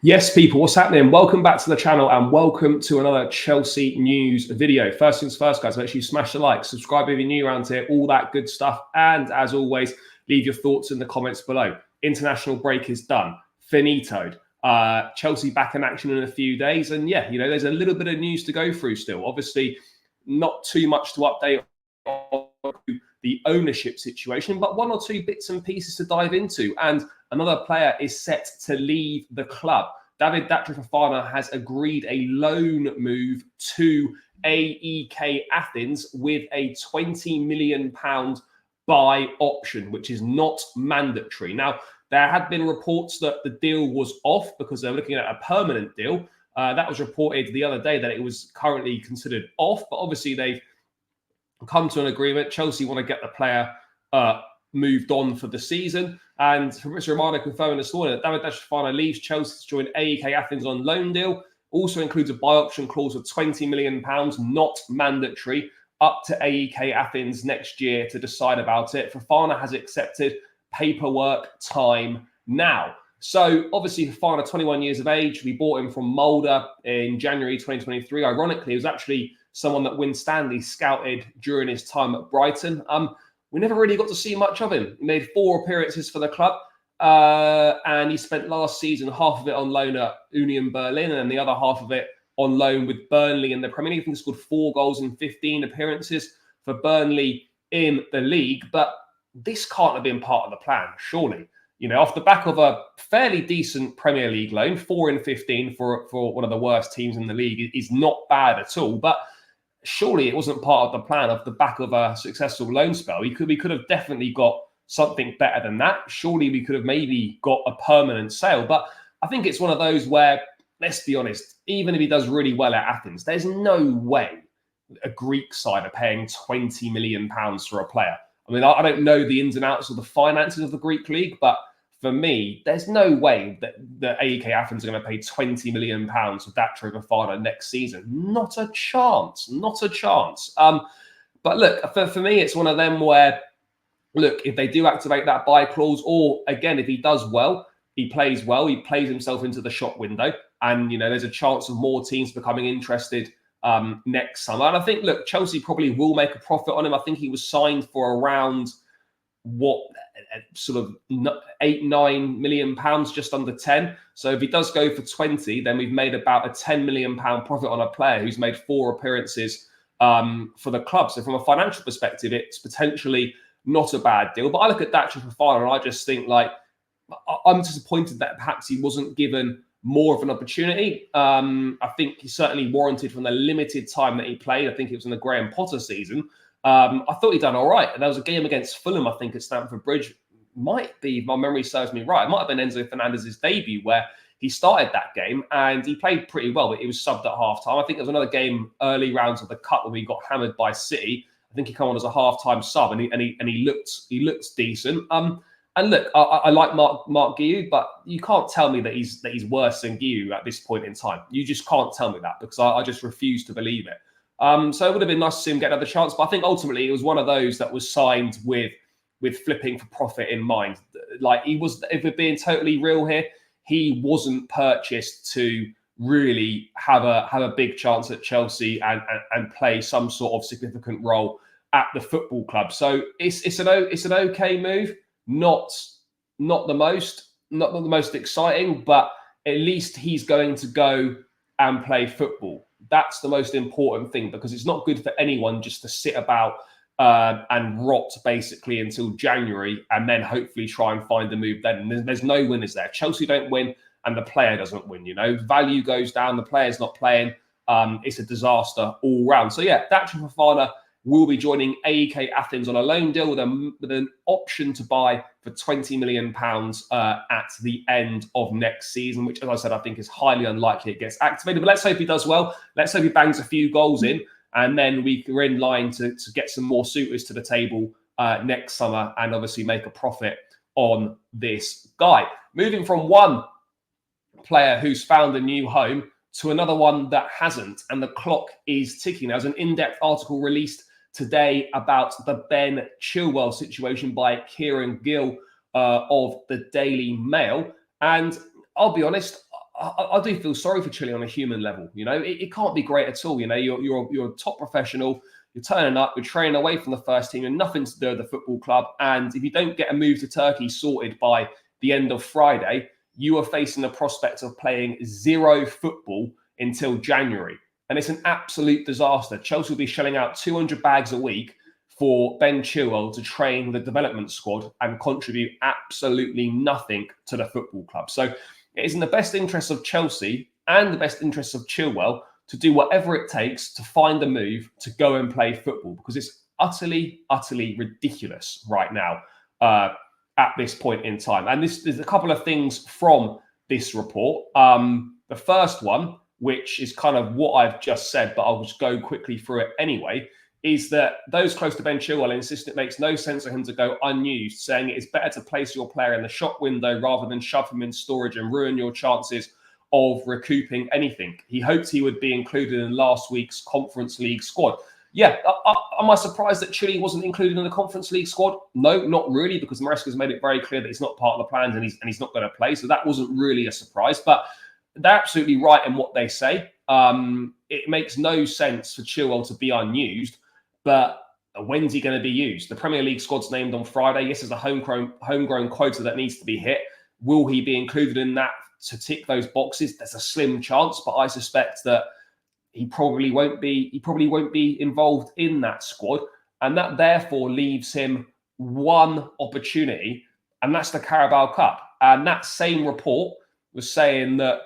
Yes, people, what's happening? Welcome back to the channel and welcome to another Chelsea news video. First things first, guys, make sure you smash the like, subscribe if you're new around here, all that good stuff. And as always, leave your thoughts in the comments below. International break is done, finitoed. Chelsea back in action in a few days. And yeah, there's a little bit of news to go through still. Obviously, not too much to update on the ownership situation, but one or two bits and pieces to dive into. And another player is set to leave the club. Datro Fofana has agreed a loan move to AEK Athens with a £20 million buy option, which is not mandatory. Now, there had been reports that the deal was off because they were looking at a permanent deal. That was reported the other day that it was currently considered off, but obviously they've come to an agreement. Chelsea want to get the player moved on for the season. And Fabrizio Romano confirming this morning that Datro Fofana leaves Chelsea to join AEK Athens on loan deal. Also includes a buy option clause of £20 million, not mandatory, up to AEK Athens next year to decide about it. Fofana has accepted paperwork time now. So obviously Fofana, 21 years of age. We bought him from Mulder in January 2023. Ironically, he was actually someone that Winstanley scouted during his time at Brighton. We never really got to see much of him. He made 4 appearances for the club, and he spent last season half of it on loan at Union Berlin and the other half of it on loan with Burnley in the Premier League. I think he scored 4 goals in 15 appearances for Burnley in the league. But this can't have been part of the plan, surely. Off the back of a fairly decent Premier League loan, 4 in 15 for one of the worst teams in the league is not bad at all. But surely it wasn't part of the plan off the back of a successful loan spell. We could have definitely got something better than that. Surely we could have maybe got a permanent sale. But I think it's one of those where, let's be honest, even if he does really well at Athens, there's no way a Greek side are paying £20 million for a player. I mean, I don't know the ins and outs of the finances of the Greek league, but for me, there's no way that the AEK Athens are going to pay £20 million for Datro Fofana next season. Not a chance. Not a chance. But look, for me, it's one of them where, look, if they do activate that buy clause, or again, if he does well, he plays himself into the shop window, and there's a chance of more teams becoming interested next summer. And I think, look, Chelsea probably will make a profit on him. I think he was signed for around sort of £8-9 million, just under 10. So if he does go for 20, then we've made about a £10 million profit on a player who's made 4 appearances for the club. So from a financial perspective, it's potentially not a bad deal. But I look at Datro Fofana and I just think, like, I'm disappointed that perhaps he wasn't given more of an opportunity. I think he certainly warranted from the limited time that he played. I think it was in the Graham Potter season. I thought he'd done all right. And there was a game against Fulham, I think, at Stamford Bridge. Might be, if my memory serves me right, it might have been Enzo Fernandez's debut where he started that game and he played pretty well, but he was subbed at half-time. I think there was another game early rounds of the Cup where we got hammered by City. I think he came on as a half-time sub and he looked decent. And look, I like Mark Guiu, but you can't tell me that he's worse than Guiu at this point in time. You just can't tell me that because I just refuse to believe it. So it would have been nice to see him get another chance, but I think ultimately it was one of those that was signed with flipping for profit in mind. Like, he was, if we're being totally real here, he wasn't purchased to really have a big chance at Chelsea and play some sort of significant role at the football club. So it's an okay move, not the most exciting, but at least he's going to go and play football. That's the most important thing, because it's not good for anyone just to sit about and rot basically until January and then hopefully try and find a move then. There's no winners there. Chelsea don't win and the player doesn't win, Value goes down, the player's not playing. It's a disaster all round. So yeah, Datro Fofana will be joining AEK Athens on a loan deal with an option to buy for £20 million at the end of next season, which, as I said, I think is highly unlikely it gets activated. But let's hope he does well. Let's hope he bangs a few goals in, and then we're in line to get some more suitors to the table next summer and obviously make a profit on this guy. Moving from one player who's found a new home to another one that hasn't, and the clock is ticking. There's an in-depth article released today about the Ben Chilwell situation by Kieran Gill of the Daily Mail. And I'll be honest, I do feel sorry for Chile on a human level. It can't be great at all. You're a top professional. You're turning up. You're training away from the first team, and nothing to do with the football club. And if you don't get a move to Turkey sorted by the end of Friday, you are facing the prospect of playing zero football until January. And it's an absolute disaster. Chelsea will be shelling out 200 bags a week for Ben Chilwell to train the development squad and contribute absolutely nothing to the football club. So it is in the best interests of Chelsea and the best interests of Chilwell to do whatever it takes to find a move to go and play football, because it's utterly, utterly ridiculous right now at this point in time. And there's a couple of things from this report. The first one, which is kind of what I've just said, but I'll just go quickly through it anyway, is that those close to Ben Chilwell insist it makes no sense for him to go unused, saying it is better to place your player in the shop window rather than shove him in storage and ruin your chances of recouping anything. He hoped he would be included in last week's Conference League squad. Yeah, am I surprised that Chile wasn't included in the Conference League squad? No, not really, because Maresca's made it very clear that he's not part of the plans and he's not going to play. So that wasn't really a surprise. But they're absolutely right in what they say. It makes no sense for Chilwell to be unused. But when's he going to be used? The Premier League squad's named on Friday. Yes, there's a homegrown quota that needs to be hit. Will he be included in that to tick those boxes? There's a slim chance, but I suspect that he probably won't be. He probably won't be involved in that squad, and that therefore leaves him one opportunity, and that's the Carabao Cup. And that same report was saying that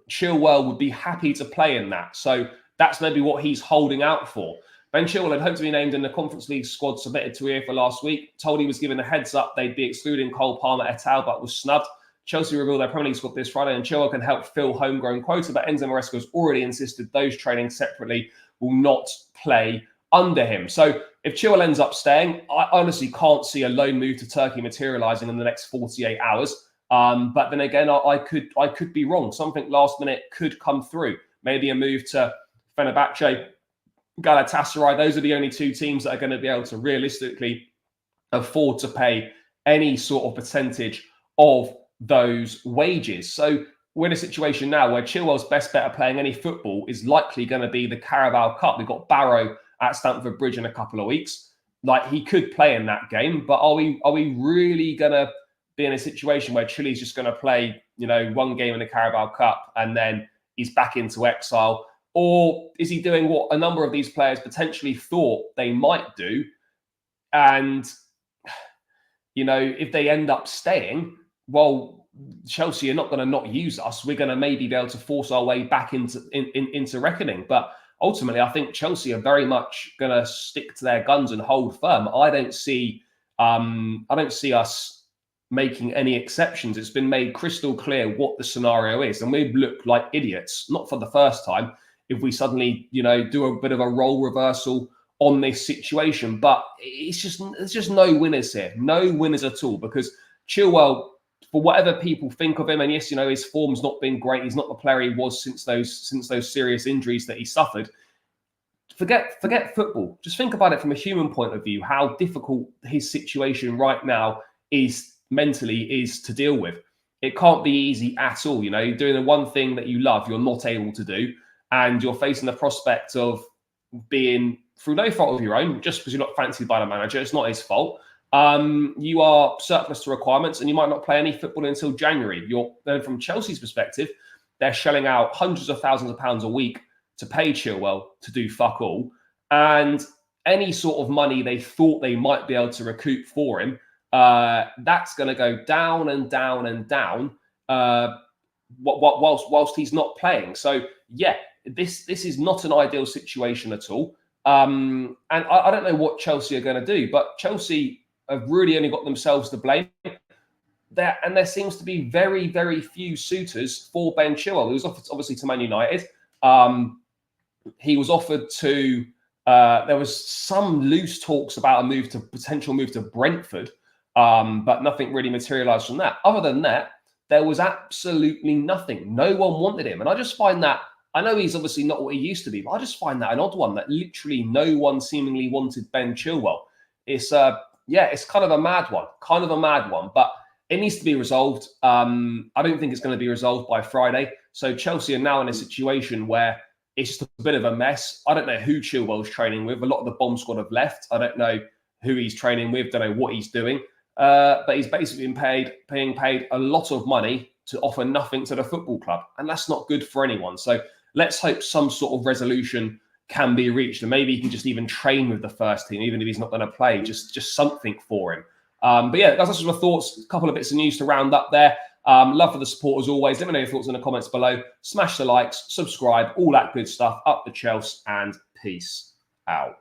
Chilwell would be happy to play in that. So that's maybe what he's holding out for. Ben Chilwell had hoped to be named in the Conference League squad submitted to UEFA last week. Told he was given a heads up they'd be excluding Cole Palmer et al., but was snubbed. Chelsea revealed their Premier League squad this Friday, and Chilwell can help fill homegrown quota, but Enzo Maresca has already insisted those training separately will not play under him. So if Chilwell ends up staying, I honestly can't see a loan move to Turkey materialising in the next 48 hours. But then again, I could be wrong. Something last minute could come through. Maybe a move to Fenerbahce, Galatasaray. Those are the only two teams that are going to be able to realistically afford to pay any sort of percentage of those wages. So we're in a situation now where Chilwell's best bet of playing any football is likely going to be the Carabao Cup. We've got Barrow at Stamford Bridge in a couple of weeks. Like, he could play in that game, but are we really going to be in a situation where Chile's just going to play, one game in the Carabao Cup and then he's back into exile? Or is he doing what a number of these players potentially thought they might do? And, if they end up staying, well, Chelsea are not going to not use us. We're going to maybe be able to force our way back into reckoning. But ultimately, I think Chelsea are very much going to stick to their guns and hold firm. I don't see us making any exceptions. It's been made crystal clear what the scenario is, and we've looked like idiots, not for the first time, if we suddenly, do a bit of a role reversal on this situation. But there's just no winners here, no winners at all, because Chilwell, for whatever people think of him, and yes, his form's not been great. He's not the player he was since those serious injuries that he suffered. Forget football. Just think about it from a human point of view, how difficult his situation right now is mentally to deal with. It can't be easy at all. You're doing the one thing that you love, you're not able to do, and you're facing the prospect of being, through no fault of your own, just because you're not fancied by the manager, it's not his fault. You are surplus to requirements, and you might not play any football until January. Then from Chelsea's perspective, they're shelling out hundreds of thousands of pounds a week to pay Chilwell to do fuck all. And any sort of money they thought they might be able to recoup for him, that's going to go down and down and down whilst he's not playing. So yeah, this is not an ideal situation at all. And I don't know what Chelsea are going to do, but Chelsea have really only got themselves to blame. There seems to be very, very few suitors for Ben Chilwell. He was offered, obviously, to Man United. He was offered to. There was some loose talks about a potential move to Brentford, but nothing really materialised from that. Other than that, there was absolutely nothing. No one wanted him, and I just find that. I know he's obviously not what he used to be, but I just find that an odd one, that literally no one seemingly wanted Ben Chilwell. It's kind of a mad one, But it needs to be resolved. I don't think it's going to be resolved by Friday. So Chelsea are now in a situation where it's just a bit of a mess. I don't know who Chilwell's training with. A lot of the bomb squad have left. I don't know who he's training with. Don't know what he's doing. But he's basically been being paid a lot of money to offer nothing to the football club. And that's not good for anyone. So let's hope some sort of resolution can be reached. And maybe he can just even train with the first team, even if he's not going to play, just something for him. But yeah, that's just my thoughts. A couple of bits of news to round up there. Love for the support as always. Let me know your thoughts in the comments below. Smash the likes, subscribe, all that good stuff. Up the Chelsea, and peace out.